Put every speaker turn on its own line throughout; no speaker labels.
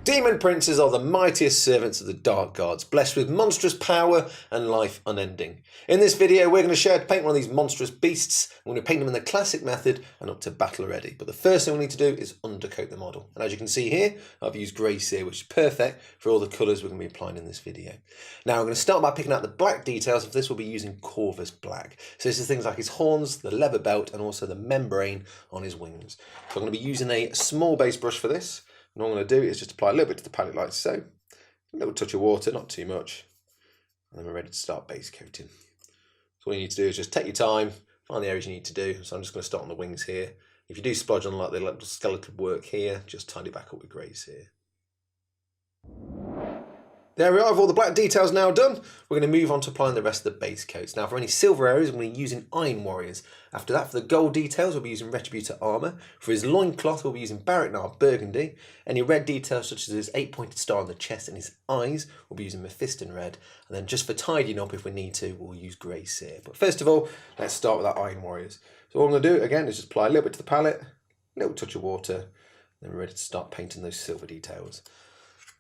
Demon princes are the mightiest servants of the dark gods, blessed with monstrous power and life unending. In this video we're going to show how to paint one of these monstrous beasts. We're going to paint them in the classic method and up to battle ready. But the first thing we need to do is undercoat the model. And as you can see here, I've used grey cere, which is perfect for all the colours we're going to be applying in this video. Now we're going to start by picking out the black details. For this we'll be using Corvus black. So this is things like his horns, the leather belt and also the membrane on his wings. So I'm going to be using a small base brush for this. And all I'm going to do is just apply a little bit to the palette like so. A little touch of water, not too much. And then we're ready to start base coating. So all you need to do is just take your time, find the areas you need to do. So I'm just going to start on the wings here. If you do splodge on like the little skeletal work here, just tidy back up with greys here. There we are, with all the black details now done, we're going to move on to applying the rest of the base coats. Now for any silver areas, we're going to be using Iron Warriors. After that, for the gold details, we'll be using Retributor Armour. For his loincloth, we'll be using Baraknar Burgundy. Any red details, such as his 8-pointed star on the chest and his eyes, we'll be using Mephiston Red. And then just for tidying up, if we need to, we'll use Grey Cere. But first of all, let's start with our Iron Warriors. So all I'm going to do, again, is just apply a little bit to the palette, a little touch of water, and then we're ready to start painting those silver details.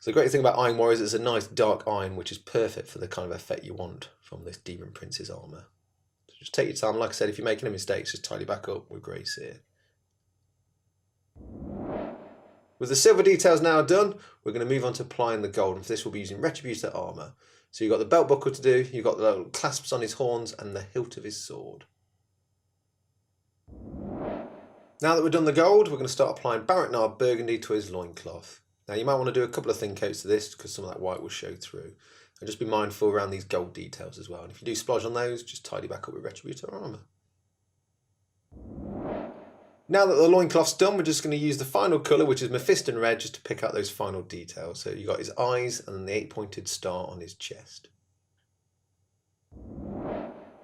So the great thing about Iron Warriors is it's a nice dark iron, which is perfect for the kind of effect you want from this Demon Prince's armour. So just take your time. Like I said, if you're making any mistakes, just tidy back up with Grey Cere. With the silver details now done, we're going to move on to applying the gold. And for this, we'll be using Retributor Armour. So you've got the belt buckle to do, you've got the little clasps on his horns and the hilt of his sword. Now that we've done the gold, we're going to start applying Baraknar Burgundy to his loincloth. Now you might want to do a couple of thin coats to this because some of that white will show through. And just be mindful around these gold details as well. And if you do splodge on those, just tidy back up with Retributor Armour. Now that the loincloth's done, we're just going to use the final colour, which is Mephiston Red, just to pick out those final details. So you've got his eyes and then the 8-pointed star on his chest.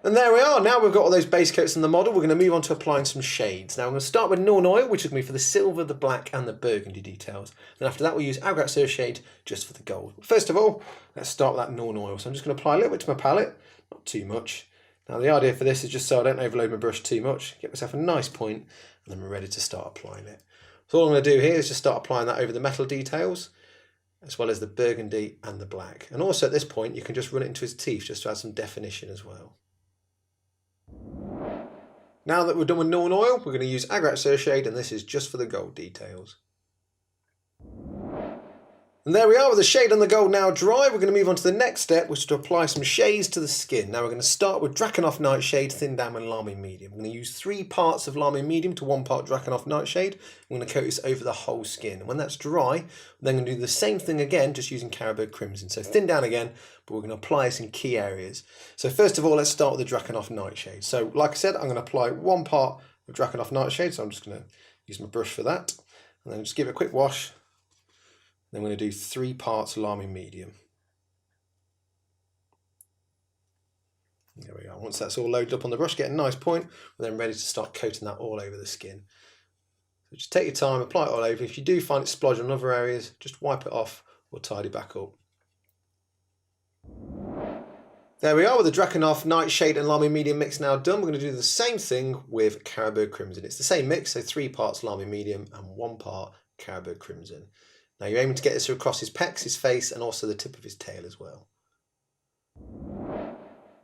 And there we are, now we've got all those base coats in the model, we're going to move on to applying some shades. Now I'm going to start with Norn Oil, which is going to be for the silver, the black and the burgundy details. Then after that we'll use Agrat shade just for the gold. But first of all, let's start with that Norn Oil. So I'm just going to apply a little bit to my palette, not too much. Now the idea for this is just so I don't overload my brush too much, get myself a nice point, and then we're ready to start applying it. So all I'm going to do here is just start applying that over the metal details, as well as the burgundy and the black. And also at this point you can just run it into his teeth just to add some definition as well. Now that we're done with Norn Oil, we're going to use Agrat shade, and this is just for the gold details. And there we are with the shade and the gold now dry. We're going to move on to the next step, which is to apply some shades to the skin. Now we're going to start with Drakenhof Nightshade, Thin Down and Lamy Medium. We're going to use 3 parts of Lamy Medium to 1 part Drakenhof Nightshade. We're going to coat this over the whole skin. And when that's dry, we're then going to do the same thing again, just using Caribou Crimson. So thin down again, but we're going to apply this in key areas. So first of all, let's start with the Drakenhof Nightshade. So like I said, I'm going to apply 1 part of Drakenhof Nightshade. So I'm just going to use my brush for that. And then just give it a quick wash. Then we're going to do 3 parts Lamy Medium. There we go. Once that's all loaded up on the brush, get a nice point, we're then ready to start coating that all over the skin. So just take your time, apply it all over. If you do find it splodge on other areas, just wipe it off or tidy back up. There we are with the Drakenhof Nightshade and Lamy Medium mix now done. We're going to do the same thing with Caribou Crimson. It's the same mix, so 3 parts Lamy Medium and 1 part Caribou Crimson. Now you're aiming to get this across his pecs, his face and also the tip of his tail as well.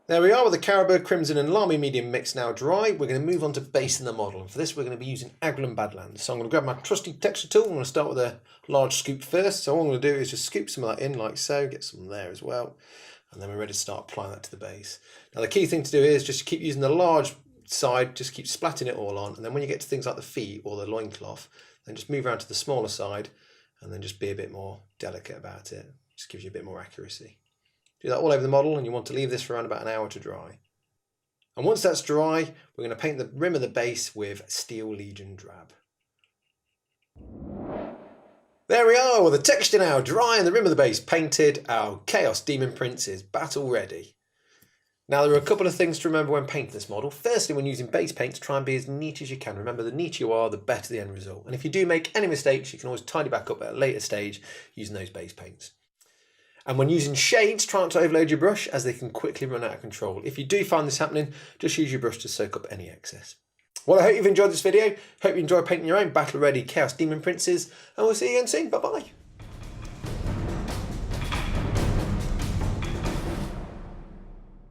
There we are with the Caribou Crimson and Lamy Medium mix now dry. We're going to move on to basing the model, and for this we're going to be using Agrelin Badlands. So I'm going to grab my trusty texture tool. I'm going to start with a large scoop first. So all I'm going to do is just scoop some of that in like so, get some there as well, and then we're ready to start applying that to the base. Now the key thing to do is just keep using the large side, just keep splatting it all on, and then when you get to things like the feet or the loincloth, then just move around to the smaller side and then just be a bit more delicate about it. Just gives you a bit more accuracy. Do that all over the model, and you want to leave this for around about an hour to dry. And once that's dry, we're going to paint the rim of the base with Steel Legion Drab. There we are with the texture now dry and the rim of the base painted. Our Chaos Demon Prince is battle ready. Now there are a couple of things to remember when painting this model. Firstly, when using base paints, try and be as neat as you can. Remember, the neater you are, the better the end result. And if you do make any mistakes, you can always tidy back up at a later stage using those base paints. And when using shades, try not to overload your brush as they can quickly run out of control. If you do find this happening, just use your brush to soak up any excess. Well, I hope you've enjoyed this video. Hope you enjoy painting your own battle-ready Chaos Demon Princes, and we'll see you again soon. Bye-bye.